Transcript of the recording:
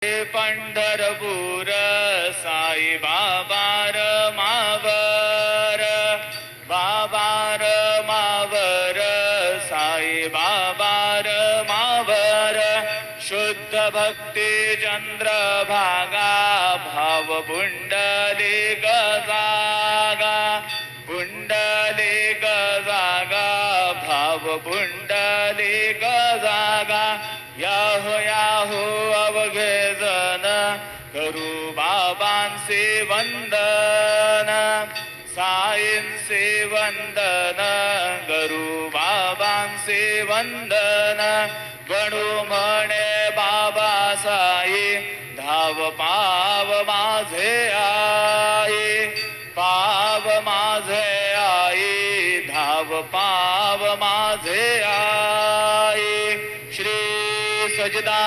पंढरपूर साई बाबार मावर बाबार मावर साई बाबार मावर शुद्ध भक्ती चंद्रभागा भाव पुंडलिक जागा पुंडलिक जागा भाव पुंडलिक जागा याहो याहो अवघे जन करू बाबांचे वंदन साईंचे वंदन करू बाबांचे वंदन गणू म्हणे बाबा साई धाव पाव माझे आई पाव माझे आई धाव पाव माझे आई श्री सजदा